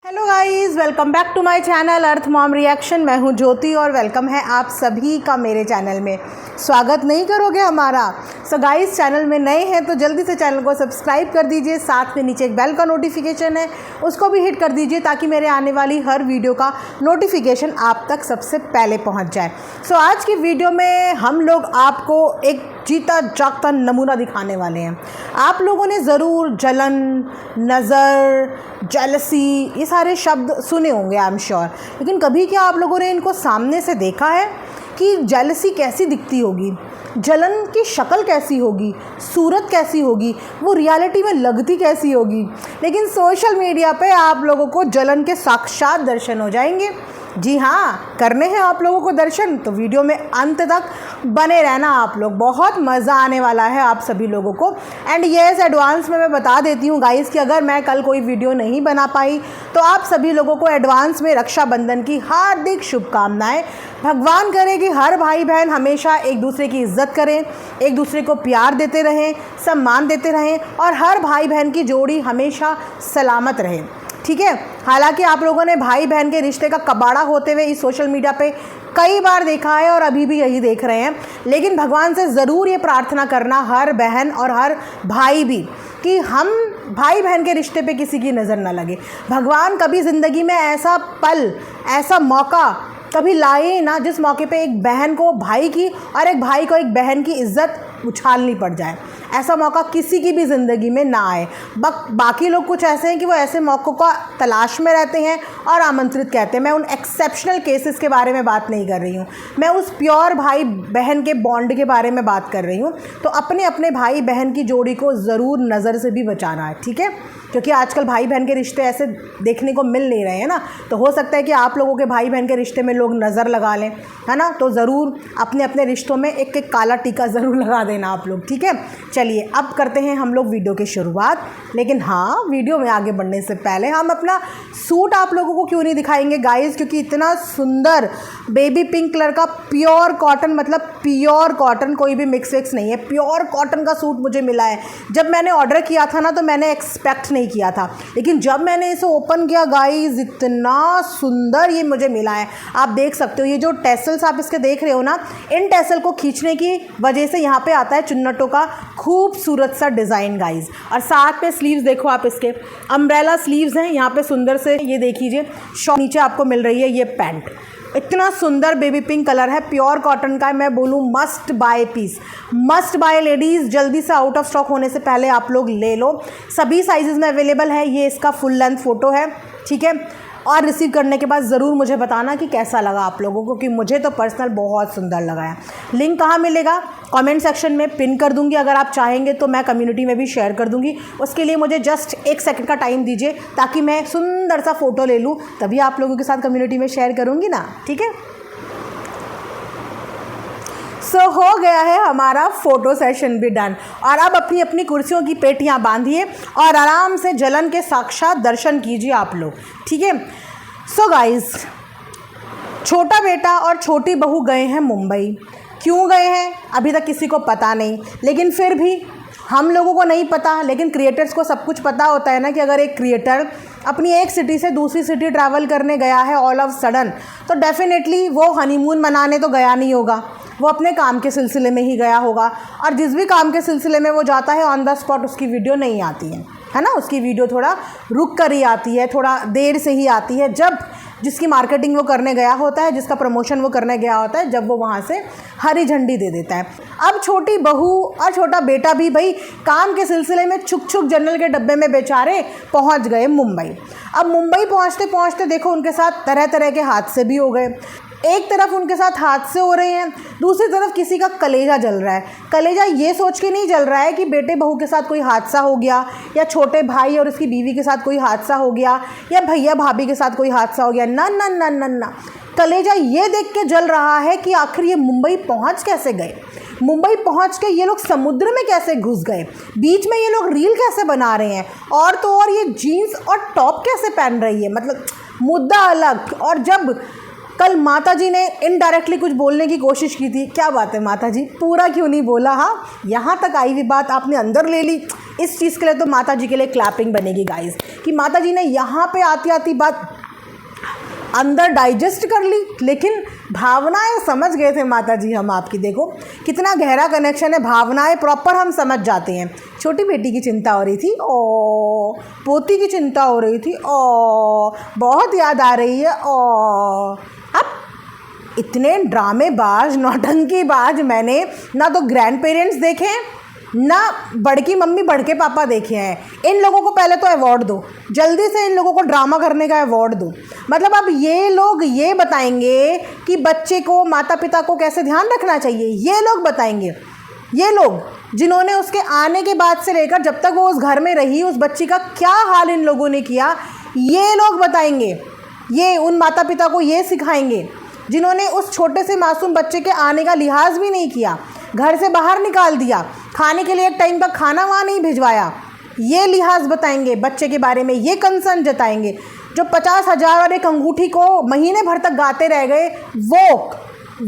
Hello guys, welcome back to my channel Earth Mom Reaction. मैं हूं ज्योति और welcome है आप सभी का मेरे चैनल में। स्वागत नहीं करोगे हमारा? सो गाइस, चैनल में नए हैं तो जल्दी से चैनल को सब्सक्राइब कर दीजिए। साथ में नीचे एक बेल का नोटिफिकेशन है, उसको भी हिट कर दीजिए ताकि मेरे आने वाली हर वीडियो का नोटिफिकेशन आप तक सबसे पहले पहुँच जाए। सो आज की वीडियो में हम लोग आपको एक जीता जागता नमूना दिखाने वाले हैं। आप लोगों ने ज़रूर जलन, नज़र, जेलसी ये सारे शब्द सुने होंगे आई एम श्योर, लेकिन कभी क्या आप लोगों ने इनको सामने से देखा है कि जेलसी कैसी दिखती होगी, जलन की शक्ल कैसी होगी, सूरत कैसी होगी, वो रियलिटी में लगती कैसी होगी? लेकिन सोशल मीडिया पे आप लोगों को जलन के साक्षात दर्शन हो जाएंगे। जी हाँ, करने हैं आप लोगों को दर्शन तो वीडियो में अंत तक बने रहना आप लोग, बहुत मज़ा आने वाला है आप सभी लोगों को। एंड येस, एडवांस में मैं बता देती हूँ गाइस कि अगर मैं कल कोई वीडियो नहीं बना पाई तो आप सभी लोगों को एडवांस में रक्षाबंधन की हार्दिक शुभकामनाएं। भगवान करे कि हर भाई बहन हमेशा एक दूसरे की इज्जत करें, एक दूसरे को प्यार देते रहें, सम्मान देते रहें और हर भाई बहन की जोड़ी हमेशा सलामत रहे। ठीक है, हालांकि आप लोगों ने भाई बहन के रिश्ते का कबाड़ा होते हुए इस सोशल मीडिया पे कई बार देखा है और अभी भी यही देख रहे हैं, लेकिन भगवान से ज़रूर ये प्रार्थना करना हर बहन और हर भाई भी कि हम भाई बहन के रिश्ते पे किसी की नज़र ना लगे। भगवान कभी ज़िंदगी में ऐसा पल, ऐसा मौका कभी लाए ना जिस मौके पे एक बहन को भाई की और एक भाई को एक बहन की इज्जत उछालनी पड़ जाए। ऐसा मौका किसी की भी ज़िंदगी में ना आए। बाकी लोग कुछ ऐसे हैं कि वो ऐसे मौक़ों का तलाश में रहते हैं और आमंत्रित कहते हैं। मैं उन एक्सेप्शनल केसेस के बारे में बात नहीं कर रही हूँ, मैं उस प्योर भाई बहन के बॉन्ड के बारे में बात कर रही हूँ। तो अपने अपने भाई बहन की जोड़ी को ज़रूर नज़र से भी बचाना है, ठीक है? क्योंकि आजकल भाई बहन के रिश्ते ऐसे देखने को मिल नहीं रहे हैं ना, तो हो सकता है कि आप लोगों के भाई बहन के रिश्ते में लोग नज़र लगा लें, है ना? तो ज़रूर अपने अपने रिश्तों में एक एक काला टीका ज़रूर लगा देना आप लोग, ठीक है? चलिए अब करते हैं हम लोग वीडियो की शुरुआत। लेकिन हाँ, वीडियो में आगे बढ़ने से पहले हम अपना सूट आप लोगों को क्यों नहीं दिखाएंगे गाइस, क्योंकि इतना सुंदर बेबी पिंक कलर का प्योर कॉटन, मतलब प्योर कॉटन, कोई भी मिक्स विक्स नहीं है, प्योर कॉटन का सूट मुझे मिला है। जब मैंने ऑर्डर किया था ना तो मैंने एक्सपेक्ट नहीं किया था, लेकिन जब मैंने इसे ओपन किया गाइस, इतना सुंदर ये मुझे मिला है। आप देख सकते हो ये जो टेसल्स आप इसके देख रहे हो ना, इन टेसल को खींचने की वजह से यहाँ पे आता है चुन्नटों का खूबसूरत सा डिज़ाइन गाइस। और साथ में स्लीव्स देखो आप, इसके अम्ब्रेला स्लीव्स हैं यहाँ पे सुंदर से, ये देखिए शॉर्ट नीचे आपको मिल रही है ये पैंट। इतना सुंदर बेबी पिंक कलर है, प्योर कॉटन का है। मैं बोलूँ must buy piece, must buy ladies. जल्दी से आउट ऑफ स्टॉक होने से पहले आप लोग ले लो, सभी साइजेस में अवेलेबल है। ये इसका फुल लेंथ फ़ोटो है, ठीक है? और रिसीव करने के बाद ज़रूर मुझे बताना कि कैसा लगा आप लोगों को, कि मुझे तो पर्सनल बहुत सुंदर लगा है। लिंक कहाँ मिलेगा? कमेंट सेक्शन में पिन कर दूंगी, अगर आप चाहेंगे तो मैं कम्युनिटी में भी शेयर कर दूंगी। उसके लिए मुझे जस्ट 1 सेकंड का टाइम दीजिए ताकि मैं सुंदर सा फ़ोटो ले लूँ, तभी आप लोगों के साथ कम्युनिटी में शेयर करूँगी ना, ठीक है? सो हो गया है हमारा फ़ोटो सेशन भी डन, और अब अपनी अपनी कुर्सियों की पेटियां बांधिए और आराम से जलन के साक्षात दर्शन कीजिए आप लोग, ठीक है? सो गाइस, छोटा बेटा और छोटी बहू गए हैं मुंबई। क्यों गए हैं अभी तक किसी को पता नहीं, लेकिन फिर भी हम लोगों को नहीं पता, लेकिन क्रिएटर्स को सब कुछ पता होता है ना कि अगर एक क्रिएटर अपनी एक सिटी से दूसरी सिटी ट्रैवल करने गया है ऑल ऑफ सडन, तो डेफिनेटली वो हनीमून मनाने तो गया नहीं होगा, वो अपने काम के सिलसिले में ही गया होगा। और जिस भी काम के सिलसिले में वो जाता है ऑन द स्पॉट उसकी वीडियो नहीं आती है ना? उसकी वीडियो थोड़ा रुक कर ही आती है, थोड़ा देर से ही आती है, जब जिसकी मार्केटिंग वो करने गया होता है, जिसका प्रमोशन वो करने गया होता है, जब वो वहाँ से हरी झंडी दे देता है। अब छोटी बहू और छोटा बेटा भी भाई काम के सिलसिले में छुक छुक जनरल के डब्बे में बेचारे पहुँच गए मुंबई। अब मुंबई पहुँचते पहुँचते देखो उनके साथ तरह तरह के हादसे भी हो गए। एक तरफ उनके साथ हादसे हो रहे हैं, दूसरी तरफ किसी का कलेजा जल रहा है। कलेजा ये सोच के नहीं जल रहा है कि बेटे बहू के साथ कोई हादसा हो गया, या छोटे भाई और उसकी बीवी के साथ कोई हादसा हो गया, या भैया भाभी के साथ कोई हादसा हो गया। ना ना ना ना ना, कलेजा ये देख के जल रहा है कि आखिर ये मुंबई पहुंच कैसे गए, मुंबई पहुंच के ये लोग समुद्र में कैसे घुस गए, बीच में ये लोग रील कैसे बना रहे हैं, और तो और ये जीन्स और टॉप कैसे पहन रही है, मतलब मुद्दा अलग। और जब कल माता जी ने इनडायरेक्टली कुछ बोलने की कोशिश की थी, क्या बात है माता जी, पूरा क्यों नहीं बोला? हाँ, यहाँ तक आई हुई बात आपने अंदर ले ली, इस चीज़ के लिए तो माता जी के लिए क्लैपिंग बनेगी गाइस, कि माता जी ने यहाँ पे आती आती बात अंदर डाइजेस्ट कर ली, लेकिन भावनाएं समझ गए थे माता जी हम आपकी। देखो कितना गहरा कनेक्शन है, भावनाएं प्रॉपर हम समझ जाते हैं। छोटी बेटी की चिंता हो रही थी, ओ पोती की चिंता हो रही थी, ओ बहुत याद आ रही है, ओ। अब इतने ड्रामेबाज नौटंकीबाज मैंने ना तो ग्रैंड पेरेंट्स देखे ना बड़की मम्मी बड़के पापा देखे हैं। इन लोगों को पहले तो अवार्ड दो, जल्दी से इन लोगों को ड्रामा करने का अवार्ड दो। मतलब अब ये लोग ये बताएंगे कि बच्चे को माता पिता को कैसे ध्यान रखना चाहिए, ये लोग बताएंगे। ये लोग जिन्होंने उसके आने के बाद से लेकर जब तक वो उस घर में रही उस बच्ची का क्या हाल इन लोगों ने किया, ये लोग बताएंगे। ये उन माता पिता को ये सिखाएंगे जिन्होंने उस छोटे से मासूम बच्चे के आने का लिहाज भी नहीं किया, घर से बाहर निकाल दिया, खाने के लिए एक टाइम का खाना वहाँ नहीं भिजवाया। ये लिहाज बताएंगे बच्चे के बारे में, ये कंसर्न जताएंगे। जो 50,000 और एक अंगूठी को महीने भर तक गाते रह गए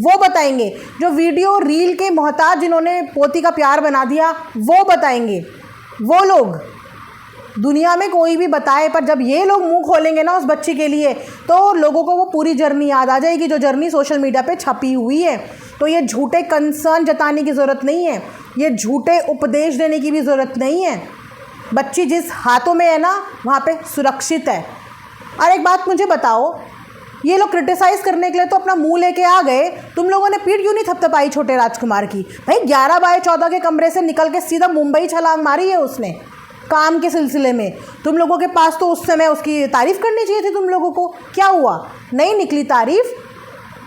वो बताएंगे। जो वीडियो रील के मोहताज जिन्होंने पोती का प्यार बना दिया वो बताएंगे। वो लोग दुनिया में कोई भी बताए, पर जब ये लोग मुंह खोलेंगे ना उस बच्ची के लिए तो लोगों को वो पूरी जर्नी याद आ जाएगी, जो जर्नी सोशल मीडिया पे छपी हुई है। तो ये झूठे कंसर्न जताने की ज़रूरत नहीं है, ये झूठे उपदेश देने की भी ज़रूरत नहीं है। बच्ची जिस हाथों में है ना वहाँ पे सुरक्षित है। और एक बात मुझे बताओ, ये लोग क्रिटिसाइज़ करने के लिए तो अपना मुंह लेके आ गए, तुम लोगों ने पीठ क्यों नहीं थपथपाई छोटे राजकुमार की? भाई 11/14 के कमरे से निकल के सीधा मुंबई छलांग मारी है उसने काम के सिलसिले में। तुम लोगों के पास तो उस समय उसकी तारीफ़ करनी चाहिए थी तुम लोगों को। क्या हुआ? नहीं निकली तारीफ़,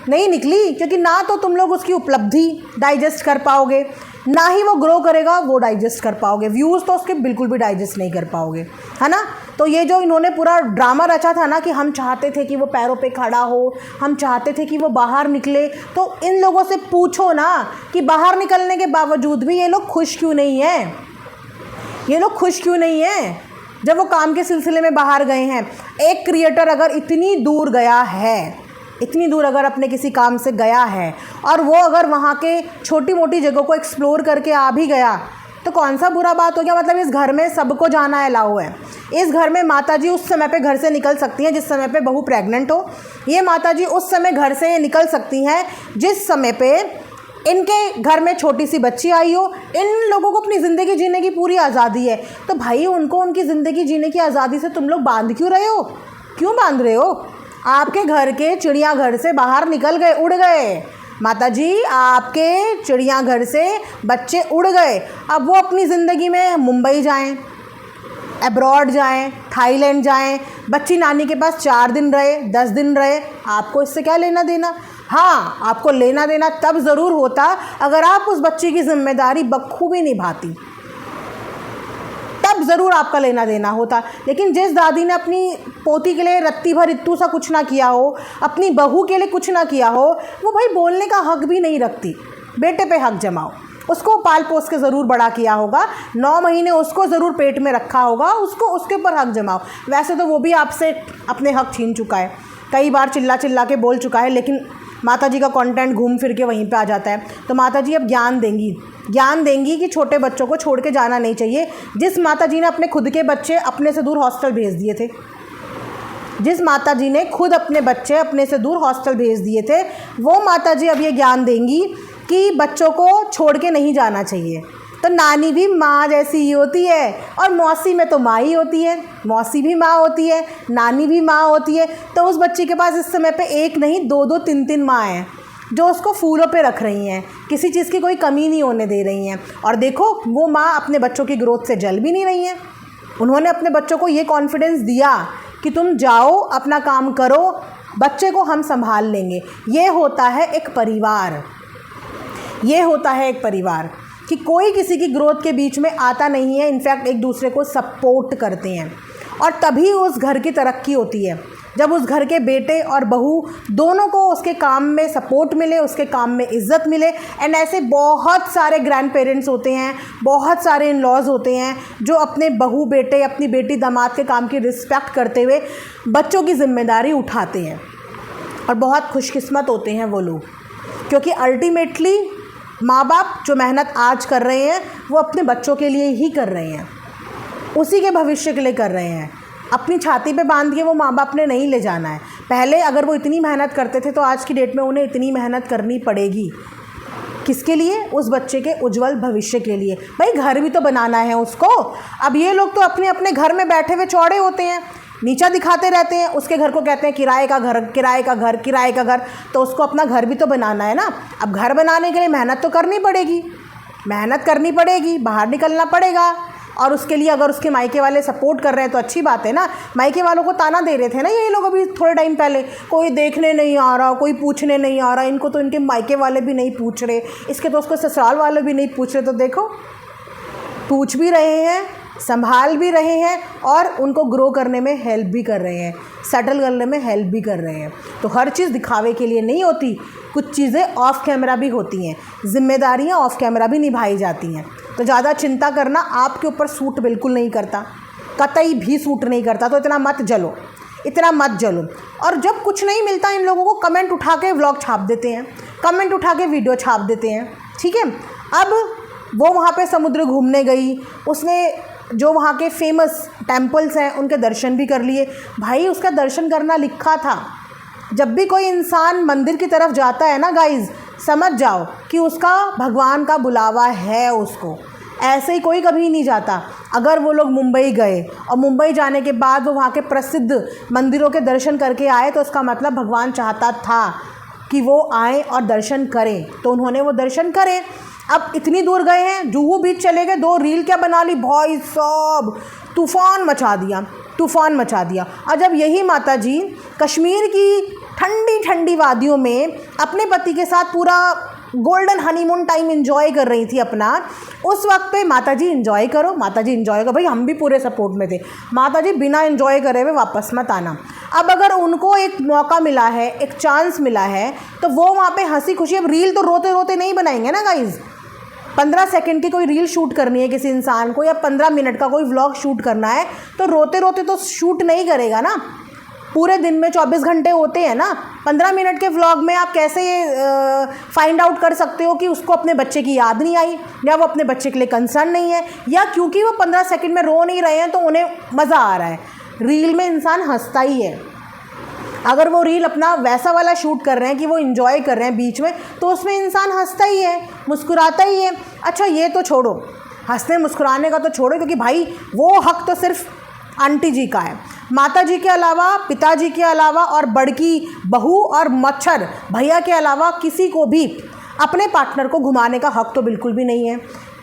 नहीं निकली, क्योंकि ना तो तुम लोग उसकी उपलब्धि डाइजेस्ट कर पाओगे, ना ही वो ग्रो करेगा वो डाइजेस्ट कर पाओगे। व्यूज़ तो उसके बिल्कुल भी डाइजेस्ट नहीं कर पाओगे, है ना। तो ये जो इन्होंने पूरा ड्रामा रचा था ना कि हम चाहते थे कि वो पैरों पे खड़ा हो, हम चाहते थे कि वो बाहर निकले, तो इन लोगों से पूछो ना कि बाहर निकलने के बावजूद भी ये लोग खुश क्यों नहीं हैं, ये लोग खुश क्यों नहीं हैं जब वो काम के सिलसिले में बाहर गए हैं। एक क्रिएटर अगर इतनी दूर गया है, इतनी दूर अगर अपने किसी काम से गया है और वो अगर वहाँ के छोटी मोटी जगहों को एक्सप्लोर करके आ भी गया तो कौन सा बुरा बात हो गया। मतलब इस घर में सबको जाना अलाउ है। इस घर में माताजी उस समय पे घर से निकल सकती हैं जिस समय पे बहू प्रेग्नेंट हो। ये माताजी उस समय घर से निकल सकती हैं जिस समय पे इनके घर में छोटी सी बच्ची आई हो। इन लोगों को अपनी ज़िंदगी जीने की पूरी आज़ादी है। तो भाई उनको उनकी ज़िंदगी जीने की आज़ादी से तुम लोग बांध क्यों रहे हो? क्यों बांध रहे हो? आपके घर के चिड़ियाघर से बाहर निकल गए, उड़ गए माताजी, आपके चिड़ियाघर से बच्चे उड़ गए। अब वो अपनी ज़िंदगी में मुंबई जाएं, अब्रॉड जाएं, थाईलैंड जाएं, बच्ची नानी के पास 4 दिन रहे, 10 दिन रहे, आपको इससे क्या लेना देना? हाँ, आपको लेना देना तब ज़रूर होता अगर आप उस बच्ची की जिम्मेदारी बखूबी निभाती, तब ज़रूर आपका लेना देना होता। लेकिन जिस दादी ने अपनी पोती के लिए रत्ती भर इत्तू सा कुछ ना किया हो, अपनी बहू के लिए कुछ ना किया हो, वो भाई बोलने का हक भी नहीं रखती। बेटे पे हक जमाओ, उसको पाल पोस के ज़रूर बड़ा किया होगा, 9 महीने उसको ज़रूर पेट में रखा होगा, उसको उसके ऊपर हक जमाओ। वैसे तो वो भी आपसे अपने हक छीन चुका है, कई बार चिल्ला चिल्ला के बोल चुका है, लेकिन माता जी का कंटेंट घूम फिर के वहीं पे आ जाता है। तो माता जी अब ज्ञान देंगी कि छोटे बच्चों को छोड़ के जाना नहीं चाहिए। जिस माता जी ने अपने खुद के बच्चे अपने से दूर हॉस्टल भेज दिए थे, जिस माता जी ने खुद अपने बच्चे अपने से दूर हॉस्टल भेज दिए थे, वो माता जी अब ये ज्ञान देंगी कि बच्चों को छोड़ के नहीं जाना चाहिए। तो नानी भी माँ जैसी ही होती है और मौसी में तो माँ ही होती है, मौसी भी माँ होती है, नानी भी माँ होती है। तो उस बच्ची के पास इस समय पे एक नहीं 2-2 3-3 माँ हैं जो उसको फूलों पे रख रही हैं, किसी चीज़ की कोई कमी नहीं होने दे रही हैं। और देखो वो माँ अपने बच्चों की ग्रोथ से जल भी नहीं रही हैं। उन्होंने अपने बच्चों को ये कॉन्फिडेंस दिया कि तुम जाओ अपना काम करो, बच्चे को हम संभाल लेंगे। ये होता है एक परिवार, ये होता है एक परिवार कि कोई किसी की ग्रोथ के बीच में आता नहीं है, इनफैक्ट एक दूसरे को सपोर्ट करते हैं। और तभी उस घर की तरक्की होती है जब उस घर के बेटे और बहू दोनों को उसके काम में सपोर्ट मिले, उसके काम में इज़्ज़त मिले। एंड ऐसे बहुत सारे ग्रैंड पेरेंट्स होते हैं, बहुत सारे इन लॉज होते हैं जो अपने बहू बेटे, अपनी बेटी दामाद के काम की रिस्पेक्ट करते हुए बच्चों की जिम्मेदारी उठाते हैं। और बहुत खुशकिस्मत होते हैं वो लोग, क्योंकि अल्टीमेटली माँ बाप जो मेहनत आज कर रहे हैं वो अपने बच्चों के लिए ही कर रहे हैं। उसी के भविष्य के लिए कर रहे हैं। अपनी छाती पे बांध के वो माँ बाप ने नहीं ले जाना है। पहले अगर वो इतनी मेहनत करते थे तो आज की डेट में उन्हें इतनी मेहनत करनी पड़ेगी। किसके लिए? उस बच्चे के उज्जवल भविष्य के लिए। भाई घर भी तो बनाना है उसको। अब ये लोग तो अपने अपने घर में बैठे हुए चौड़े होते हैं, नीचा दिखाते रहते हैं, उसके घर को कहते हैं किराए का घर, किराए का घर, किराए का घर। तो उसको अपना घर भी तो बनाना है ना। अब घर बनाने के लिए मेहनत तो करनी पड़ेगी, मेहनत करनी पड़ेगी, बाहर निकलना पड़ेगा। और उसके लिए अगर उसके मायके वाले सपोर्ट कर रहे हैं तो अच्छी बात है ना। मायके वालों को ताना दे रहे थे ना ये लोग अभी थोड़े टाइम पहले, कोई देखने नहीं आ रहा, कोई पूछने नहीं आ रहा, इनको तो इनके मायके वाले भी नहीं पूछ रहे, इसके तो उसको ससुराल वाले भी नहीं पूछ रहे। तो देखो, पूछ भी रहे हैं, संभाल भी रहे हैं और उनको ग्रो करने में हेल्प भी कर रहे हैं, सेटल करने में हेल्प भी कर रहे हैं। तो हर चीज़ दिखावे के लिए नहीं होती, कुछ चीज़ें ऑफ कैमरा भी होती हैं, जिम्मेदारियां ऑफ कैमरा भी निभाई जाती हैं। तो ज़्यादा चिंता करना आपके ऊपर सूट बिल्कुल नहीं करता, कतई भी सूट नहीं करता। तो इतना मत जलो, इतना मत जलो। और जब कुछ नहीं मिलता इन लोगों को कमेंट उठा के व्लॉग छाप देते हैं, कमेंट उठा के वीडियो छाप देते हैं। ठीक है, अब वो वहाँ पे समुद्र घूमने गई, उसने जो वहाँ के फेमस टेम्पल्स हैं उनके दर्शन भी कर लिए। भाई उसका दर्शन करना लिखा था। जब भी कोई इंसान मंदिर की तरफ जाता है ना गाइज़, समझ जाओ कि उसका भगवान का बुलावा है उसको। ऐसे ही कोई कभी नहीं जाता। अगर वो लोग मुंबई गए और मुंबई जाने के बाद वो वहाँ के प्रसिद्ध मंदिरों के दर्शन करके आए तो उसका मतलब भगवान चाहता था कि वो आए और दर्शन करें, तो उन्होंने वो दर्शन करे। अब इतनी दूर गए हैं, जुहू बीच चले गए, 2 रील क्या बना ली भाई साहब, तूफ़ान मचा दिया, तूफ़ान मचा दिया। और जब यही माता जी कश्मीर की ठंडी ठंडी वादियों में अपने पति के साथ पूरा गोल्डन हनीमून टाइम एंजॉय कर रही थी अपना, उस वक्त पे माता जी एंजॉय करो, माता जी एंजॉय करो। भाई हम भी पूरे सपोर्ट में थे, माता जी बिना एंजॉय करे हुए वापस मत आना। अब अगर उनको एक मौका मिला है, एक चांस मिला है, तो वो वहाँ पे हंसी खुशी, अब रील तो रोते रोते नहीं बनाएंगे ना गाइज़। 15 सेकंड की कोई रील शूट करनी है किसी इंसान को, या 15 मिनट का कोई व्लॉग शूट करना है, तो रोते रोते तो शूट नहीं करेगा ना। पूरे दिन में 24 घंटे होते हैं ना। 15 मिनट के व्लॉग में आप कैसे फाइंड आउट कर सकते हो कि उसको अपने बच्चे की याद नहीं आई, या वो अपने बच्चे के लिए कंसर्न नहीं है, या क्योंकि वो 15 सेकंड में रो नहीं रहे हैं तो उन्हें मज़ा आ रहा है। रील में इंसान हंसता ही है। अगर वो रील अपना वैसा वाला शूट कर रहे हैं कि वो इन्जॉय कर रहे हैं बीच में, तो उसमें इंसान हंसता ही है, मुस्कुराता ही है। अच्छा ये तो छोड़ो, हंसने मुस्कुराने का तो छोड़ो, क्योंकि भाई वो हक तो सिर्फ आंटी जी का है। माता जी के अलावा, पिताजी के अलावा और बड़की बहू और मच्छर भैया के अलावा किसी को भी अपने पार्टनर को घुमाने का हक तो बिल्कुल भी नहीं है,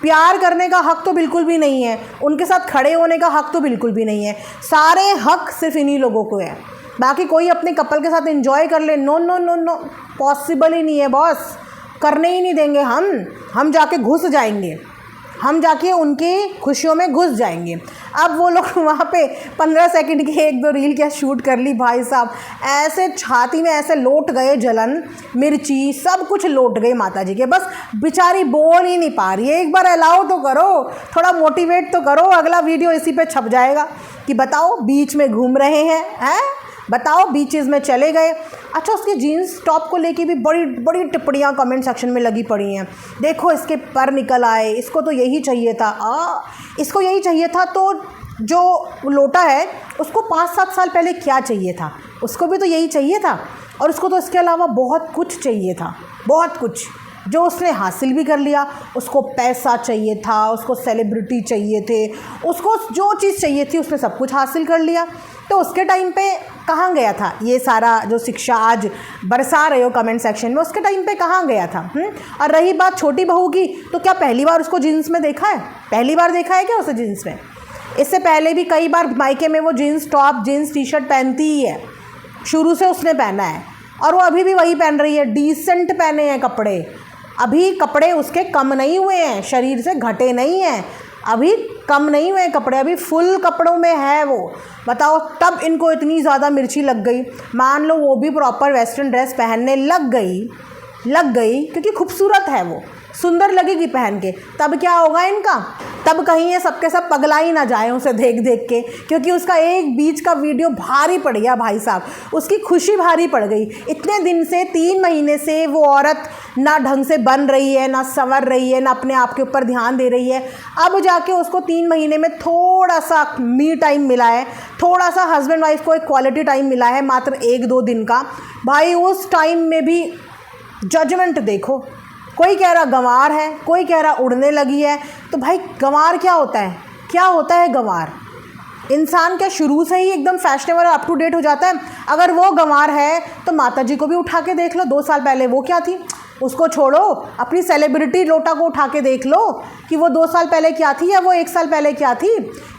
प्यार करने का हक तो बिल्कुल भी नहीं है, उनके साथ खड़े होने का हक तो बिल्कुल भी नहीं है। सारे हक सिर्फ इन्हीं लोगों को है। बाकी कोई अपने कपल के साथ एंजॉय कर ले, no no no no, possible ही नहीं है बॉस, करने ही नहीं देंगे हम जाके घुस जाएंगे, हम जाके उनकी खुशियों में घुस जाएंगे। अब वो लोग वहाँ पे 15 सेकंड की 1-2 रील क्या शूट कर ली भाई साहब, ऐसे छाती में ऐसे लोट गए, जलन, मिर्ची, सब कुछ लोट गई माता जी के। बस बेचारी बोल ही नहीं पा रही है। एक बार अलाउ तो करो, थोड़ा मोटिवेट तो करो। अगला वीडियो इसी पे छप जाएगा कि बताओ बीच में घूम रहे हैं, बताओ बीचेस में चले गए। अच्छा, उसके जीन्स टॉप को लेके भी बड़ी बड़ी टिप्पणियाँ कमेंट सेक्शन में लगी पड़ी हैं। देखो इसके पर निकल आए, इसको तो यही चाहिए था, इसको यही चाहिए था। तो जो लोटा है उसको 5-7 साल पहले क्या चाहिए था, उसको भी तो यही चाहिए था। और उसको तो इसके अलावा बहुत कुछ चाहिए था, बहुत कुछ, जो उसने हासिल भी कर लिया। उसको पैसा चाहिए था, उसको सेलिब्रिटी चाहिए थे, उसको जो चीज़ चाहिए थी उसने सब कुछ हासिल कर लिया। तो उसके टाइम पे कहाँ गया था ये सारा जो शिक्षा आज बरसा रहे हो कमेंट सेक्शन में, उसके टाइम पे कहाँ गया था? और रही बात छोटी बहू की, तो क्या पहली बार उसको जीन्स में देखा है? पहली बार देखा है क्या उसे जीन्स में? इससे पहले भी कई बार मायके में वो jeans top, jeans T shirt पहनती ही है, शुरू से उसने पहना है, और वो अभी भी वही पहन रही है। डिसेंट पहने हैं कपड़े, अभी कपड़े उसके कम नहीं हुए हैं, शरीर से घटे नहीं हैं, अभी कम नहीं हुए कपड़े, अभी फुल कपड़ों में है वो। बताओ, तब इनको इतनी ज़्यादा मिर्ची लग गई। मान लो वो भी प्रॉपर वेस्टर्न ड्रेस पहनने लग गई क्योंकि खूबसूरत है वो, सुंदर लगेगी पहन के, तब क्या होगा इनका? तब कहीं ये सबके सब पगला ही ना जाए उसे देख देख के, क्योंकि उसका एक बीच का वीडियो भारी पड़ गया भाई साहब, उसकी खुशी भारी पड़ गई। इतने दिन से, 3 महीने से वो औरत ना ढंग से बन रही है, ना संवर रही है, ना अपने आप के ऊपर ध्यान दे रही है। अब जाके उसको 3 महीने में थोड़ा सा मी टाइम मिला है, थोड़ा सा हस्बैंड वाइफ को एक क्वालिटी टाइम मिला है, मात्र 1-2 दिन का। भाई उस टाइम में भी जजमेंट देखो, कोई कह रहा गंवार है, कोई कह रहा उड़ने लगी है। तो भाई गंवार क्या होता है? क्या होता है गंवार? इंसान क्या शुरू से ही एकदम फैशनेबल और अप टू डेट हो जाता है? अगर वो गंवार है तो माता जी को भी उठा के देख लो, 2 साल पहले वो क्या थी, उसको छोड़ो। अपनी सेलिब्रिटी लोटा को उठा के देख लो कि वो 2 साल पहले क्या थी या वो 1 साल पहले क्या थी।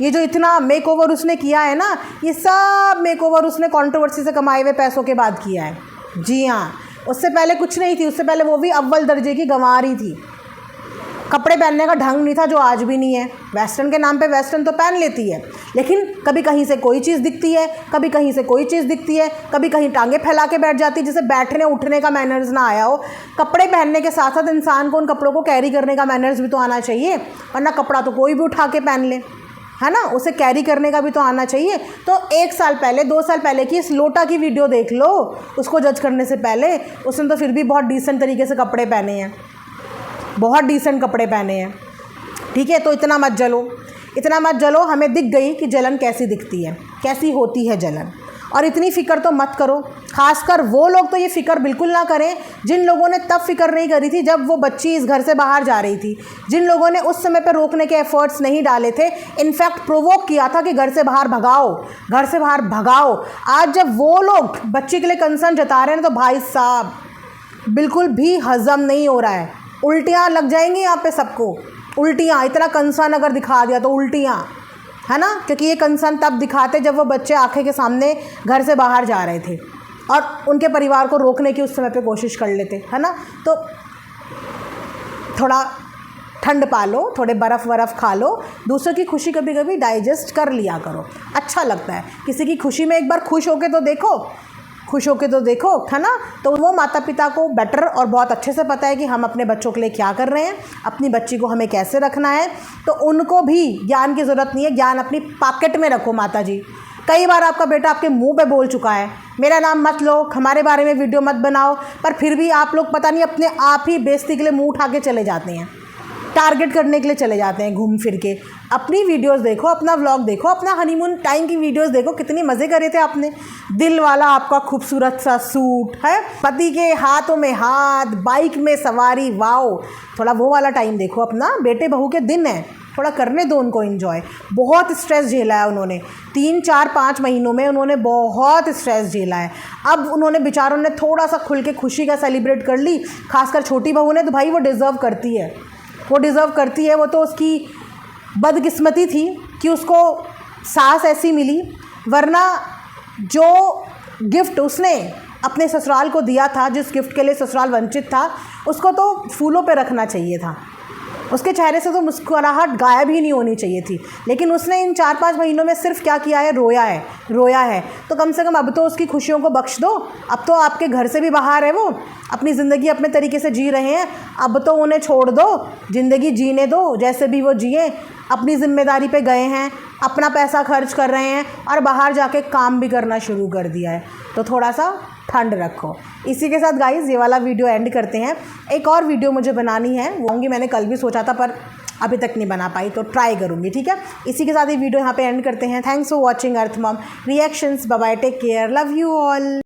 ये जो इतना मेकओवर उसने किया है ना, ये सब मेकओवर उसने कंट्रोवर्सी से कमाए हुए पैसों के बाद किया है। जी हाँ, उससे पहले कुछ नहीं थी, उससे पहले वो भी अव्वल दर्जे की गंवार ही थी। कपड़े पहनने का ढंग नहीं था, जो आज भी नहीं है। वेस्टर्न के नाम पे वेस्टर्न तो पहन लेती है, लेकिन कभी कहीं से कोई चीज़ दिखती है, कभी कहीं से कोई चीज़ दिखती है, कभी कहीं टांगे फैला के बैठ जाती है, जिसे बैठने उठने का मैनर्स ना आया हो। कपड़े पहनने के साथ साथ इंसान को उन कपड़ों को कैरी करने का मैनर्स भी तो आना चाहिए, वरना कपड़ा तो कोई भी उठा के पहन ले, है ना। उसे कैरी करने का भी तो आना चाहिए। तो 1 साल पहले 2 साल पहले की इस लोटा की वीडियो देख लो, उसको जज करने से पहले। उसने तो फिर भी बहुत डिसेंट तरीके से कपड़े पहने हैं, बहुत डिसेंट कपड़े पहने हैं, ठीक है। तो इतना मत जलो, इतना मत जलो। हमें दिख गई कि जलन कैसी दिखती है, कैसी होती है जलन। और इतनी फ़िक्र तो मत करो। खासकर वो लोग तो ये फ़िक्र बिल्कुल ना करें जिन लोगों ने तब फ़िक्र नहीं करी थी जब वो बच्ची इस घर से बाहर जा रही थी, जिन लोगों ने उस समय पर रोकने के एफ़र्ट्स नहीं डाले थे, इनफैक्ट प्रोवोक किया था कि घर से बाहर भगाओ, घर से बाहर भगाओ। आज जब वो लोग बच्ची के लिए कंसर्न जता रहे हैं तो भाई साहब बिल्कुल भी हज़म नहीं हो रहा है। उल्टियाँ लग जाएंगी यहाँ पे सबको, उल्टियाँ। इतना कंसर्न अगर दिखा दिया तो उल्टियाँ, है ना। क्योंकि ये कंसर्न तब दिखाते जब वो बच्चे आंखें के सामने घर से बाहर जा रहे थे और उनके परिवार को रोकने की उस समय पे कोशिश कर लेते, है ना। तो थोड़ा ठंड पालो, थोड़े बर्फ़ वरफ़ खा लो, दूसरों की खुशी कभी कभी डाइजेस्ट कर लिया करो, अच्छा लगता है। किसी की खुशी में एक बार खुश होके तो देखो, खुश होके तो देखो, है ना। तो वो माता पिता को बेटर और बहुत अच्छे से पता है कि हम अपने बच्चों के लिए क्या कर रहे हैं, अपनी बच्ची को हमें कैसे रखना है। तो उनको भी ज्ञान की ज़रूरत नहीं है, ज्ञान अपनी पॉकेट में रखो। माता जी, कई बार आपका बेटा आपके मुंह पे बोल चुका है, मेरा नाम मत लो, हमारे बारे में वीडियो मत बनाओ, पर फिर भी आप लोग पता नहीं अपने आप ही बेइज्जती के लिए मुँह उठा के चले जाते हैं, टारगेट करने के लिए चले जाते हैं घूम फिर के। अपनी वीडियोस देखो, अपना व्लॉग देखो, अपना हनीमून टाइम की वीडियोस देखो, कितनी मज़े करे थे आपने। दिल वाला आपका खूबसूरत सा सूट है, पति के हाथों में हाथ, बाइक में सवारी, वाओ। थोड़ा वो वाला टाइम देखो अपना, बेटे बहू के दिन है, थोड़ा करने दो उनको एंजॉय। बहुत स्ट्रेस झेला है उन्होंने, 3-4-5 महीनों में उन्होंने बहुत स्ट्रेस झेला है। अब उन्होंने बेचारों ने थोड़ा सा खुल के खुशी का सेलिब्रेट कर ली, खासकर छोटी बहू ने। तो भाई वो डिज़र्व करती है, वो डिज़र्व करती है। वो तो उसकी बदकिस्मती थी कि उसको सास ऐसी मिली, वरना जो गिफ्ट उसने अपने ससुराल को दिया था, जिस गिफ्ट के लिए ससुराल वंचित था, उसको तो फूलों पे रखना चाहिए था। उसके चेहरे से तो मुस्कुराहट गायब ही नहीं होनी चाहिए थी। लेकिन उसने इन 4-5 महीनों में सिर्फ क्या किया है, रोया है, रोया है। तो कम से कम अब तो उसकी खुशियों को बख्श दो। अब तो आपके घर से भी बाहर है, वो अपनी ज़िंदगी अपने तरीके से जी रहे हैं। अब तो उन्हें छोड़ दो, ज़िंदगी जीने दो, जैसे भी वो जिए। अपनी ज़िम्मेदारी पे गए हैं, अपना पैसा खर्च कर रहे हैं और बाहर जाके काम भी करना शुरू कर दिया है। तो थोड़ा सा ठंड रखो। इसी के साथ गाइज़ ये वाला वीडियो एंड करते हैं। एक और वीडियो मुझे बनानी है, वो मैंने कल भी सोचा था पर अभी तक नहीं बना पाई, तो ट्राई करूँगी, ठीक है। इसी के साथ ये वीडियो यहाँ पे एंड करते हैं। Thanks for watching Earth Mom Reactions. Bye bye, take care, love you all.